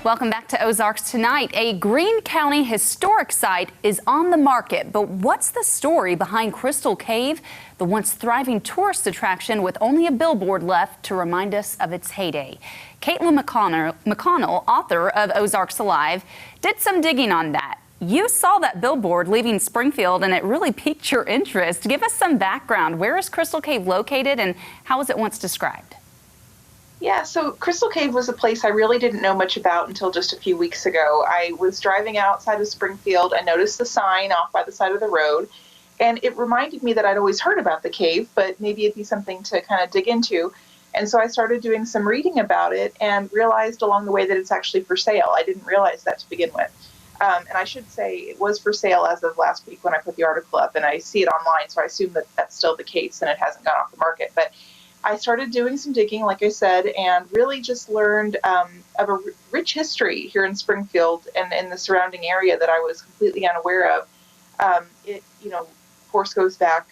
Welcome back to Ozarks Tonight. A Greene County historic site is on the market, but what's the story behind Crystal Cave, the once thriving tourist attraction with only a billboard left to remind us of its heyday? Caitlin McConnell, author of Ozarks Alive, did some digging on that. You saw that billboard leaving Springfield and it really piqued your interest. Give us some background. Where is Crystal Cave located and how was it once described? Yeah, so Crystal Cave was a place I really didn't know much about until just a few weeks ago. I was driving outside of Springfield. I noticed the sign off by the side of the road, and it reminded me that I'd always heard about the cave, but maybe it'd be something to kind of dig into. And so I started doing some reading about it and realized along the way that it's actually for sale. I didn't realize that to begin with. And I should say it was for sale as of last week when I put the article up, and I see it online, so I assume that that's still the case and it hasn't gone off the market. But I started doing some digging, like I said, and really just learned of a rich history here in Springfield and in the surrounding area that I was completely unaware of. It, of course, goes back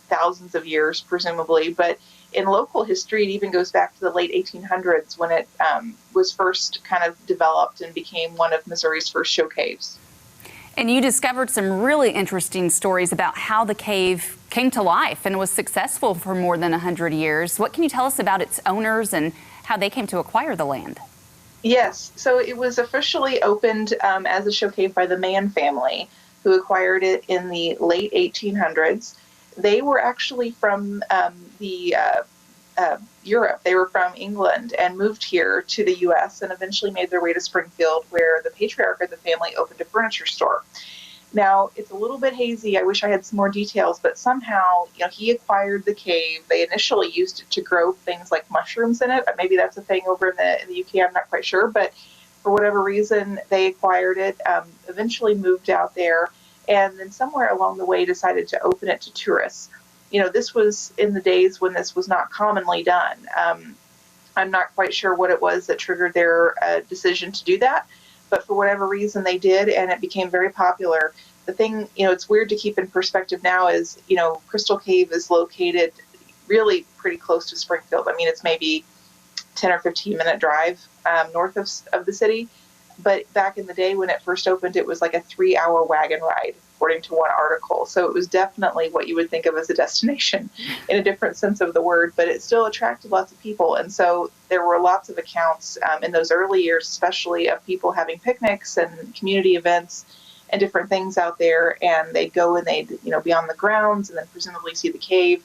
thousands of years, presumably, but in local history, it even goes back to the late 1800s when it was first kind of developed and became one of Missouri's first show caves. And you discovered some really interesting stories about how the cave came to life and was successful for more than 100 years. What can you tell us about its owners and how they came to acquire the land? Yes, so it was officially opened as a show cave by the Mann family, who acquired it in the late 1800s. They were actually from Europe. They were from England and moved here to the U.S. and eventually made their way to Springfield, where the patriarch of the family opened a furniture store. Now, it's a little bit hazy. I wish I had some more details, but somehow, he acquired the cave. They initially used it to grow things like mushrooms in it. Maybe that's a thing over in the UK. I'm not quite sure, but for whatever reason, they acquired it, eventually moved out there, and then somewhere along the way decided to open it to tourists. This was in the days when this was not commonly done. I'm not quite sure what it was that triggered their decision to do that, but for whatever reason they did, and it became very popular. The thing, it's weird to keep in perspective now is, Crystal Cave is located really pretty close to Springfield. I mean, it's maybe 10 or 15 minute drive north of the city. But back in the day when it first opened, it was like a 3-hour wagon ride, according to one article. So it was definitely what you would think of as a destination in a different sense of the word, but it still attracted lots of people. And so there were lots of accounts in those early years, especially of people having picnics and community events and different things out there. And they'd go and they'd, be on the grounds and then presumably see the cave.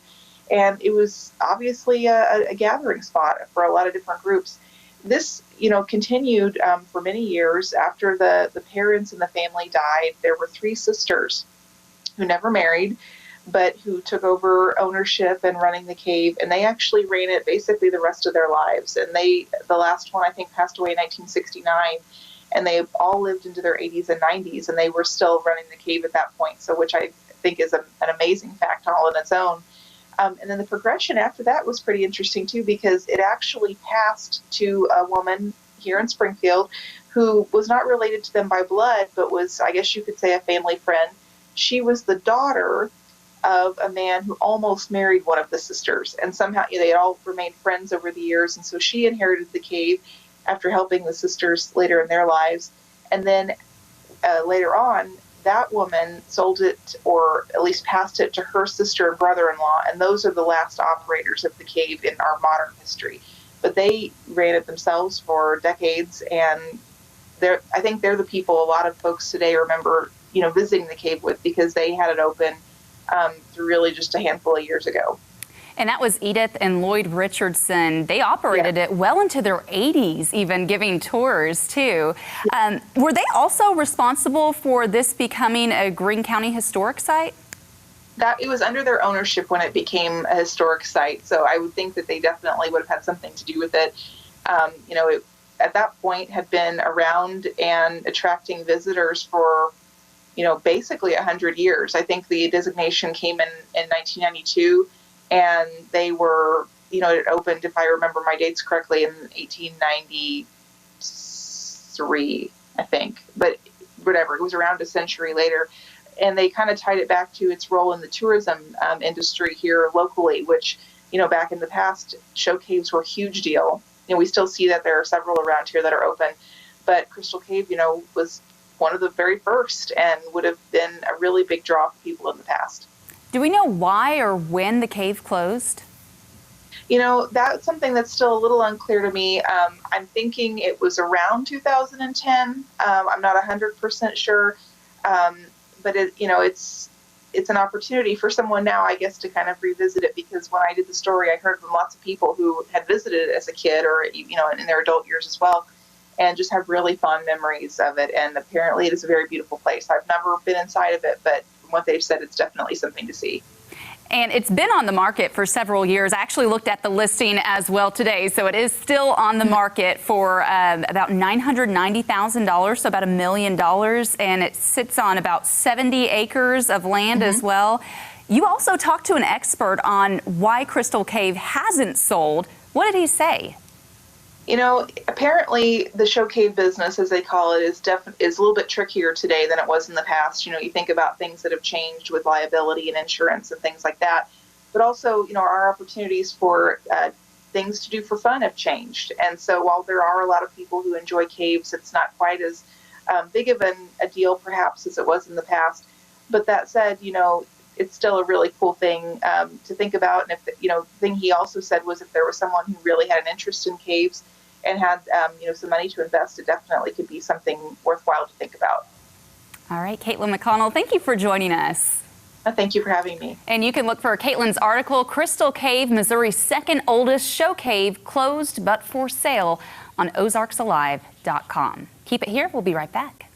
And it was obviously a gathering spot for a lot of different groups. This, continued for many years. After the parents and the family died, there were 3 sisters who never married, but who took over ownership and running the cave, and they actually ran it basically the rest of their lives. And the last one, I think, passed away in 1969, and they all lived into their 80s and 90s, and they were still running the cave at that point, so which I think is an amazing fact all on its own. And then the progression after that was pretty interesting, too, because it actually passed to a woman here in Springfield who was not related to them by blood, but was, I guess you could say, a family friend. She was the daughter of a man who almost married one of the sisters. And somehow they all remained friends over the years. And so she inherited the cave after helping the sisters later in their lives. And then later on, that woman sold it, or at least passed it, to her sister and brother-in-law, and those are the last operators of the cave in our modern history. But they ran it themselves for decades, and I think they're the people a lot of folks today remember, visiting the cave with, because they had it open through really just a handful of years ago. And that was Edith and Lloyd Richardson. They operated it well into their 80s, even giving tours, too. Were they also responsible for this becoming a Greene County historic site? It was under their ownership when it became a historic site, so I would think that they definitely would have had something to do with it. It, at that point, had been around and attracting visitors for, basically 100 years. I think the designation came in 1992. And they were, it opened, if I remember my dates correctly, in 1893, I think. But whatever, it was around a century later. And they kind of tied it back to its role in the tourism industry here locally, which, back in the past, show caves were a huge deal. We still see that there are several around here that are open. but Crystal Cave, was one of the very first and would have been a really big draw for people in the past. Do we know why or when the cave closed? That's something that's still a little unclear to me. I'm thinking it was around 2010. I'm not 100% sure, but it's an opportunity for someone now, I guess, to kind of revisit it, because when I did the story, I heard from lots of people who had visited it as a kid or, in their adult years as well, and just have really fond memories of it. And apparently it is a very beautiful place. I've never been inside of it, but from what they've said, it's definitely something to see. And it's been on the market for several years. I actually looked at the listing as well today. So it is still on the market for about $990,000, so about $1 million. And it sits on about 70 acres of land as well. You also talked to an expert on why Crystal Cave hasn't sold. What did he say? Apparently the show cave business, as they call it, is a little bit trickier today than it was in the past. You think about things that have changed with liability and insurance and things like that. But also, our opportunities for things to do for fun have changed. And so while there are a lot of people who enjoy caves, it's not quite as big of a deal perhaps as it was in the past. But that said, it's still a really cool thing to think about. And if, the thing he also said was if there was someone who really had an interest in caves and had, some money to invest, it definitely could be something worthwhile to think about. All right, Caitlin McConnell, thank you for joining us. Thank you for having me. And you can look for Caitlin's article, Crystal Cave, Missouri's second oldest show cave, closed but for sale, on OzarksAlive.com. Keep it here. We'll be right back.